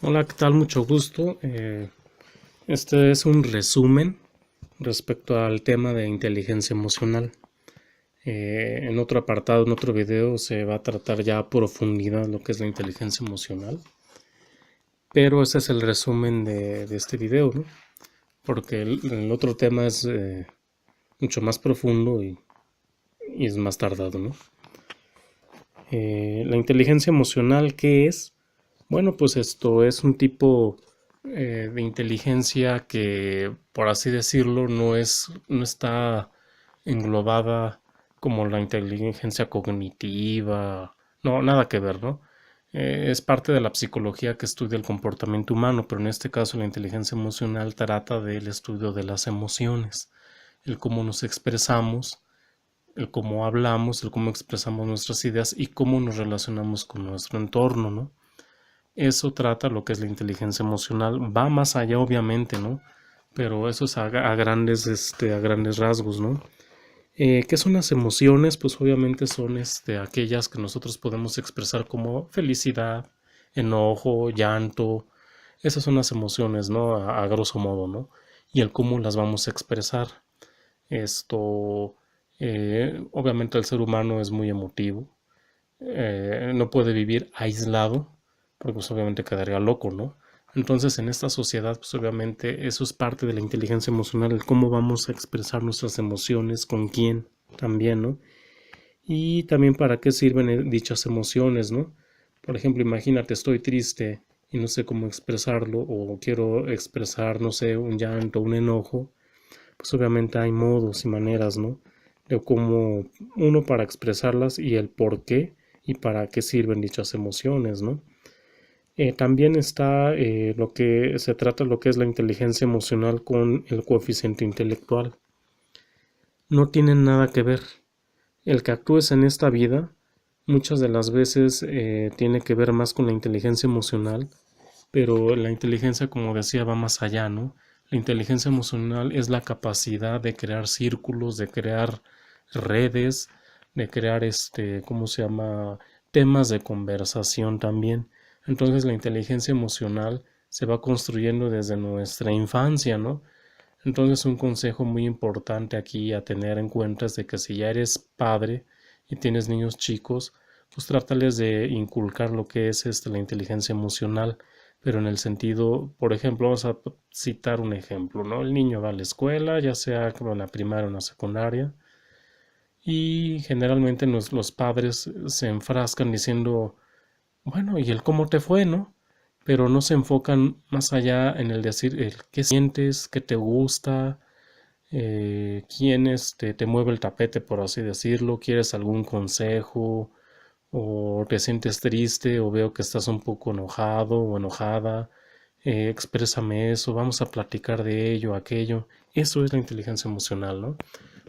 Hola, ¿qué tal? Mucho gusto. Este es un resumen respecto al tema de inteligencia emocional. En otro apartado, en otro video, se va a tratar ya a profundidad lo que es la inteligencia emocional. Pero ese es el resumen de este video, ¿no? Porque el otro tema es mucho más profundo y es más tardado, ¿no? La inteligencia emocional, ¿qué es? Bueno, pues esto es un tipo de inteligencia que, por así decirlo, no está englobada como la inteligencia cognitiva, no, nada que ver, ¿no? Es parte de la psicología que estudia el comportamiento humano, pero en este caso la inteligencia emocional trata del estudio de las emociones, el cómo nos expresamos, el cómo hablamos, el cómo expresamos nuestras ideas y cómo nos relacionamos con nuestro entorno, ¿no? Eso trata lo que es la inteligencia emocional. Va más allá, obviamente, ¿no? Pero eso es a grandes, a grandes rasgos, ¿no? ¿Qué son las emociones? Pues obviamente son aquellas que nosotros podemos expresar como felicidad, enojo, llanto. Esas son las emociones, ¿no? A grosso modo, ¿no? Y el cómo las vamos a expresar. Esto, obviamente el ser humano es muy emotivo, no puede vivir aislado, porque pues obviamente quedaría loco, ¿no? Entonces en esta sociedad, pues obviamente eso es parte de la inteligencia emocional, el cómo vamos a expresar nuestras emociones, con quién también, ¿no? Y también para qué sirven dichas emociones, ¿no? Por ejemplo, imagínate, estoy triste y no sé cómo expresarlo, o quiero expresar, no sé, un llanto, un enojo, pues obviamente hay modos y maneras, ¿no? De cómo uno para expresarlas y el por qué y para qué sirven dichas emociones, ¿no? También está lo que se trata, lo que es la inteligencia emocional con el coeficiente intelectual. No tienen nada que ver. El que actúes en esta vida muchas de las veces tiene que ver más con la inteligencia emocional, pero la inteligencia, como decía, va más allá, ¿no? La inteligencia emocional es la capacidad de crear círculos, de crear redes, de crear ¿cómo se llama? Temas de conversación también. Entonces la inteligencia emocional se va construyendo desde nuestra infancia, ¿no? Entonces un consejo muy importante aquí a tener en cuenta es de que si ya eres padre y tienes niños chicos, pues trátales de inculcar lo que es la inteligencia emocional, pero en el sentido, por ejemplo, vamos a citar un ejemplo, ¿no? El niño va a la escuela, ya sea como en la primaria o en la secundaria, y generalmente los padres se enfrascan diciendo, bueno, ¿y el cómo te fue, no? Pero no se enfocan más allá en el decir el qué sientes, qué te gusta, quién te mueve el tapete, por así decirlo, quieres algún consejo o te sientes triste o veo que estás un poco enojado o enojada, exprésame eso, vamos a platicar de ello, aquello. Eso es la inteligencia emocional, ¿no?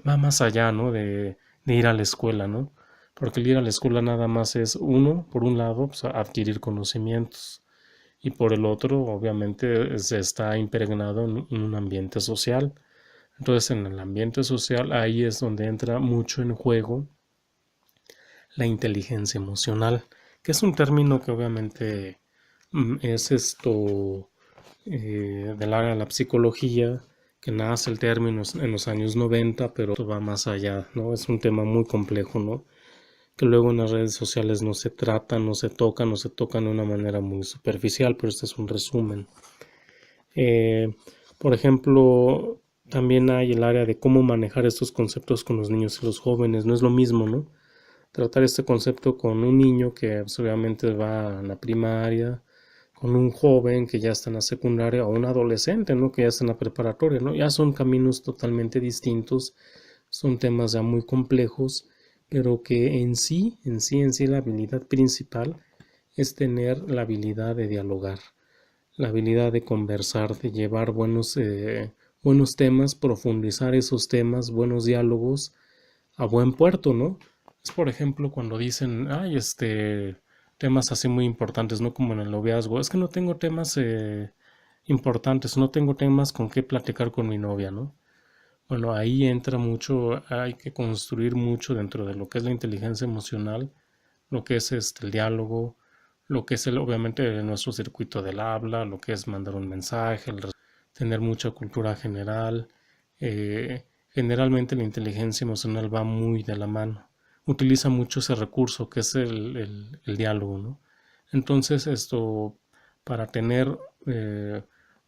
Va más allá, ¿no? De ir a la escuela, ¿no? Porque el ir a la escuela nada más es uno, por un lado, pues, adquirir conocimientos y por el otro, obviamente, se está impregnado en un ambiente social. Entonces, en el ambiente social, ahí es donde entra mucho en juego la inteligencia emocional, que es un término que obviamente es del área de la psicología, que nace el término en los años 90, pero va más allá, ¿no? Es un tema muy complejo, ¿no? Que luego en las redes sociales no se trata, no se tocan de una manera muy superficial, pero este es un resumen. Eh, por ejemplo, también hay el área de cómo manejar estos conceptos con los niños y los jóvenes. No es lo mismo, ¿no? Tratar este concepto con un niño que pues, obviamente va a la primaria, con un joven que ya está en la secundaria o un adolescente, ¿no? Que ya está en la preparatoria, ¿no? Ya son caminos totalmente distintos, son temas ya muy complejos, pero que en sí la habilidad principal es tener la habilidad de dialogar, la habilidad de conversar, de llevar buenos temas, profundizar esos temas, buenos diálogos a buen puerto, ¿no? Es por ejemplo cuando dicen, ay, temas así muy importantes, no como en el noviazgo, es que no tengo temas importantes, no tengo temas con qué platicar con mi novia, ¿no? Bueno, ahí entra mucho, hay que construir mucho dentro de lo que es la inteligencia emocional, lo que es el diálogo, lo que es obviamente nuestro circuito del habla, lo que es mandar un mensaje, tener mucha cultura general. Generalmente la inteligencia emocional va muy de la mano. Utiliza mucho ese recurso que es el diálogo, ¿no? Entonces, para tener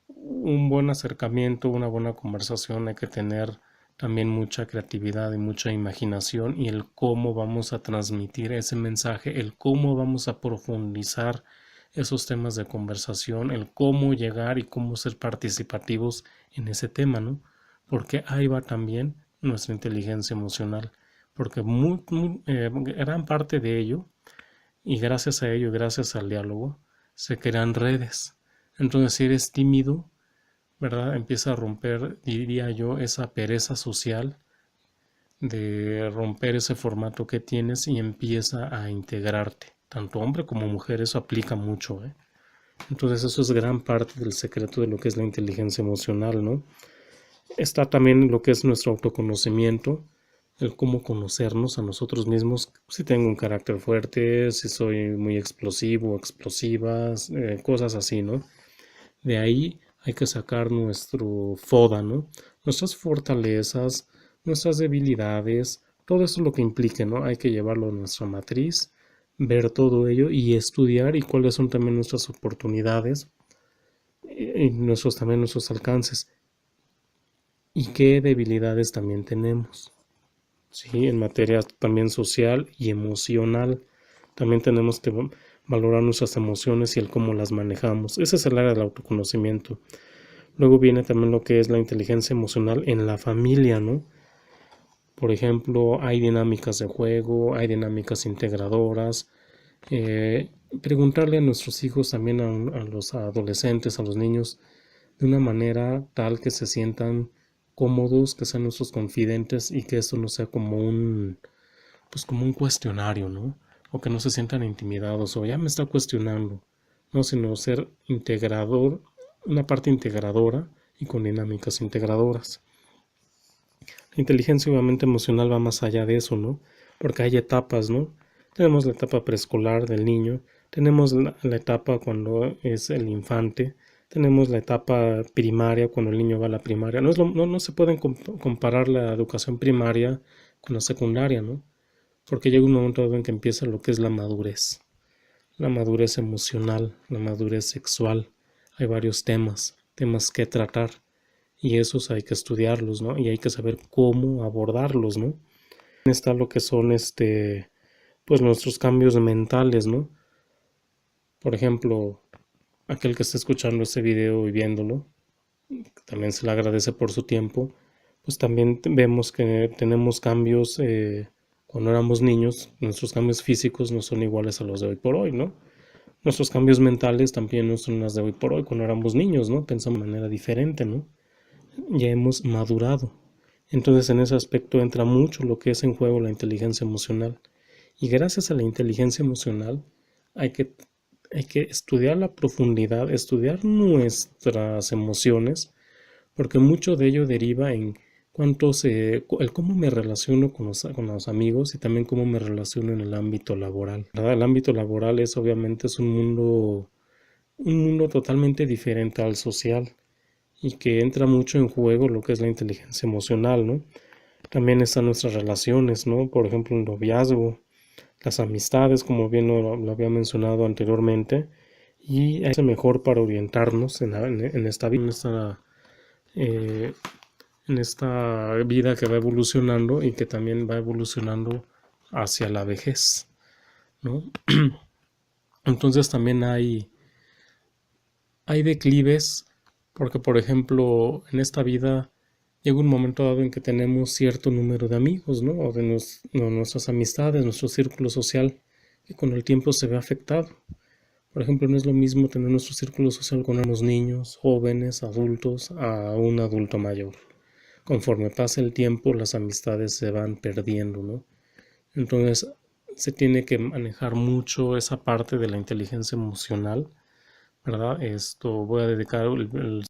un buen acercamiento, una buena conversación, hay que tener también mucha creatividad y mucha imaginación y el cómo vamos a transmitir ese mensaje, el cómo vamos a profundizar esos temas de conversación, el cómo llegar y cómo ser participativos en ese tema, ¿no? Porque ahí va también nuestra inteligencia emocional, porque gran parte de ello, y gracias a ello, gracias al diálogo, se crean redes. Entonces, si eres tímido, ¿verdad? Empieza a romper, diría yo, esa pereza social de romper ese formato que tienes y empieza a integrarte. Tanto hombre como mujer, eso aplica mucho, ¿eh? Entonces eso es gran parte del secreto de lo que es la inteligencia emocional, ¿no? Está también lo que es nuestro autoconocimiento, el cómo conocernos a nosotros mismos, si tengo un carácter fuerte, si soy muy explosivo, explosivas, cosas así, ¿no? De ahí hay que sacar nuestro FODA, ¿no? Nuestras fortalezas, nuestras debilidades, todo eso es lo que implique, ¿no? Hay que llevarlo a nuestra matriz, ver todo ello y estudiar y cuáles son también nuestras oportunidades y también nuestros alcances y qué debilidades también tenemos, ¿sí? En materia también social y emocional, también tenemos que valorar nuestras emociones y el cómo las manejamos. Ese es el área del autoconocimiento. Luego viene también lo que es la inteligencia emocional en la familia, ¿no? Por ejemplo, hay dinámicas de juego, hay dinámicas integradoras. Preguntarle a nuestros hijos, también a los adolescentes, a los niños, de una manera tal que se sientan cómodos, que sean nuestros confidentes y que esto no sea pues como un cuestionario, ¿no? O que no se sientan intimidados o ya me está cuestionando, no, sino ser integrador, una parte integradora y con dinámicas integradoras. La inteligencia obviamente emocional va más allá de eso, ¿no? Porque hay etapas, ¿no? Tenemos la etapa preescolar del niño, tenemos la etapa cuando es el infante, tenemos la etapa primaria cuando el niño va a la primaria. No se pueden comparar la educación primaria con la secundaria, ¿no? Porque llega un momento dado en que empieza lo que es la madurez emocional, la madurez sexual. Hay varios temas que tratar y esos hay que estudiarlos, ¿no? Y hay que saber cómo abordarlos, ¿no? Está lo que son pues nuestros cambios mentales, ¿no? Por ejemplo, aquel que está escuchando este video y viéndolo, también se le agradece por su tiempo, pues también vemos que tenemos cambios cuando éramos niños, nuestros cambios físicos no son iguales a los de hoy por hoy, ¿no? Nuestros cambios mentales también no son los de hoy por hoy, cuando éramos niños, ¿no? Pensamos de manera diferente, ¿no? Ya hemos madurado. Entonces en ese aspecto entra mucho lo que es en juego la inteligencia emocional. Y gracias a la inteligencia emocional hay que, hay que estudiar la profundidad, estudiar nuestras emociones, porque mucho de ello deriva en el cómo me relaciono con los amigos y también cómo me relaciono en el ámbito laboral. ¿Verdad? El ámbito laboral es un mundo totalmente diferente al social y que entra mucho en juego lo que es la inteligencia emocional, ¿no? También están nuestras relaciones, ¿no? Por ejemplo, el noviazgo, las amistades, como bien lo había mencionado anteriormente, y es mejor para orientarnos en esta vida, eh, en esta vida que va evolucionando y que también va evolucionando hacia la vejez, ¿no? Entonces también hay declives, porque por ejemplo, en esta vida llega un momento dado en que tenemos cierto número de amigos, ¿no? O de nuestras amistades, nuestro círculo social, que con el tiempo se ve afectado. Por ejemplo, no es lo mismo tener nuestro círculo social con unos niños, jóvenes, adultos, a un adulto mayor. Conforme pasa el tiempo, las amistades se van perdiendo, ¿no? Entonces, se tiene que manejar mucho esa parte de la inteligencia emocional, ¿verdad? Voy a dedicar el